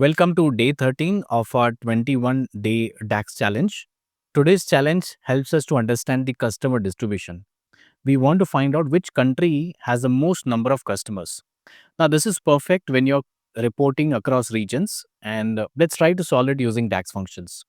Welcome to day 13 of our 21-day DAX challenge. Today's challenge helps us to understand the customer distribution. We want to find out which country has the most number of customers. Now, this is perfect when you're reporting across regions, and let's try to solve it using DAX functions.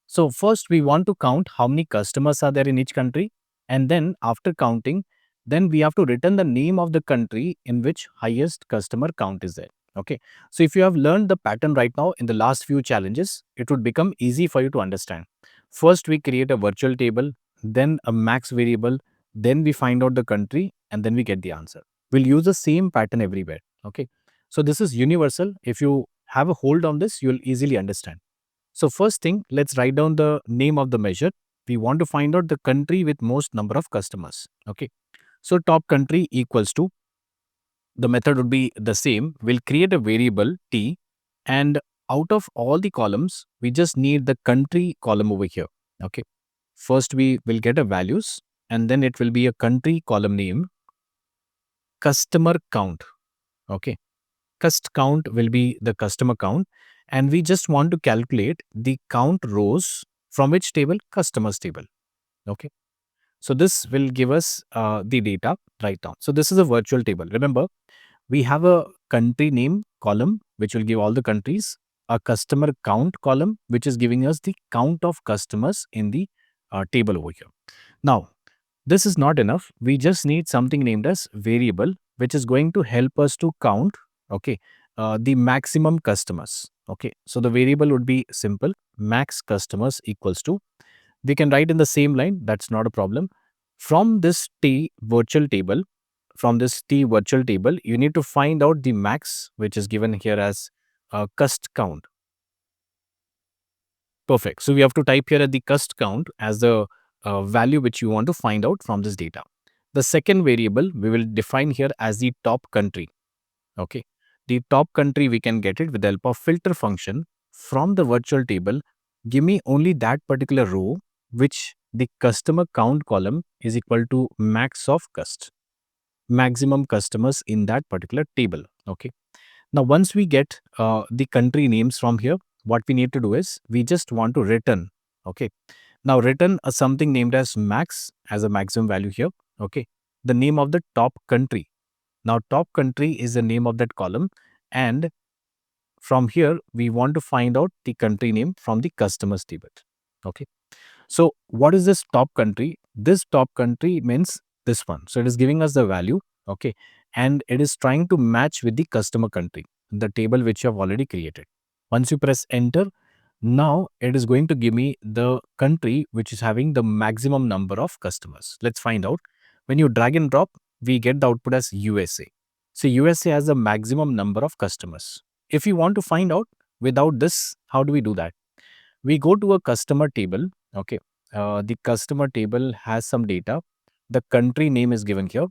So, first, we want to count how many customers are there in each country, and then after counting, then we have to return the name of the country in which highest customer count is there. Okay, so if you have learned the pattern right now in the last few challenges, it would become easy for you to understand. First, we create a virtual table, then a max variable, then we find out the country, and then we get the answer. We'll use the same pattern everywhere. Okay, so this is universal. If you have a hold on this, you'll easily understand. So first thing, let's write down the name of the measure. We want to find out the country with most number of customers. Okay. So top country equals to, the method would be the same. We'll create a variable t, and out of all the columns, we just need the country column over here. Okay. First we will get a values, and then it will be a country column name, customer count. Okay. Cust count will be the customer count, and we just want to calculate the count rows from which table? Customers table. Okay. So this will give us the data right now. So this is a virtual table. Remember, we have a country name column which will give all the countries, a customer count column which is giving us the count of customers in the table over here. Now, this is not enough. We just need something named as variable, which is going to help us to count, okay, the maximum customers. Okay, so the variable would be simple. Max customers equals to, we can write in the same line. That's not a problem. From this T virtual table, you need to find out the max, which is given here as cust count. Perfect. So we have to type here at the cust count as the value which you want to find out from this data. The second variable we will define here as the top country. Okay. The top country, we can get it with the help of filter function from the virtual table. Give me only that particular row which the customer count column is equal to max of cust, maximum customers in that particular table. Okay. Now, once we get the country names from here, what we need to do is we just want to return. Okay. Now, return something named as max as a maximum value here. Okay. The name of the top country. Now, top country is the name of that column, and from here we want to find out the country name from the customers table. Okay. So what is this top country? This top country means this one. So it is giving us the value. Okay. And it is trying to match with the customer country, the table which you have already created. Once you press enter, now it is going to give me the country which is having the maximum number of customers. Let's find out. When you drag and drop, we get the output as USA. So USA has the maximum number of customers. If you want to find out without this, how do we do that? We go to a customer table. Okay. The customer table has some data. The country name is given here.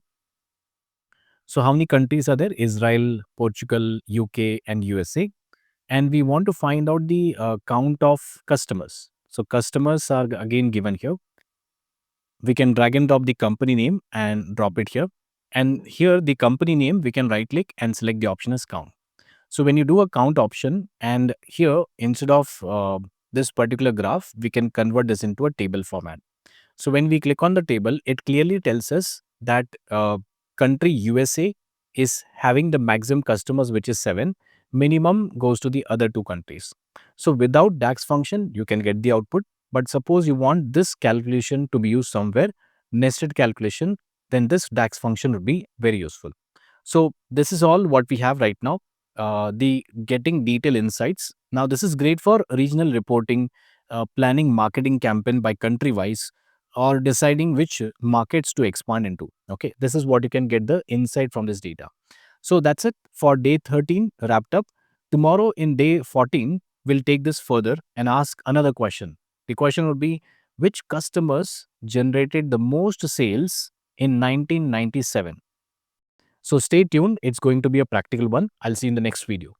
So how many countries are there? Israel, Portugal, UK, and USA. And we want to find out the count of customers. So customers are again given here. We can drag and drop the company name and drop it here. And here the company name, we can right click and select the option as count. So when you do a count option, and here instead of this particular graph, we can convert this into a table format. So when we click on the table, it clearly tells us that country USA is having the maximum customers, which is 7. Minimum goes to the other 2 countries. So without DAX function, you can get the output. But suppose you want this calculation to be used somewhere, nested calculation, then this DAX function would be very useful. So this is all what we have right now. The getting detailed insights. Now this is great for regional reporting, planning marketing campaign by country wise, or deciding which markets to expand into. Okay, this is what you can get the insight from this data. So that's it for day 13 wrapped up. Tomorrow in day 14, we'll take this further and ask another question. The question would be, which customers generated the most sales in 1997? So stay tuned. It's going to be a practical one. I'll see you in the next video.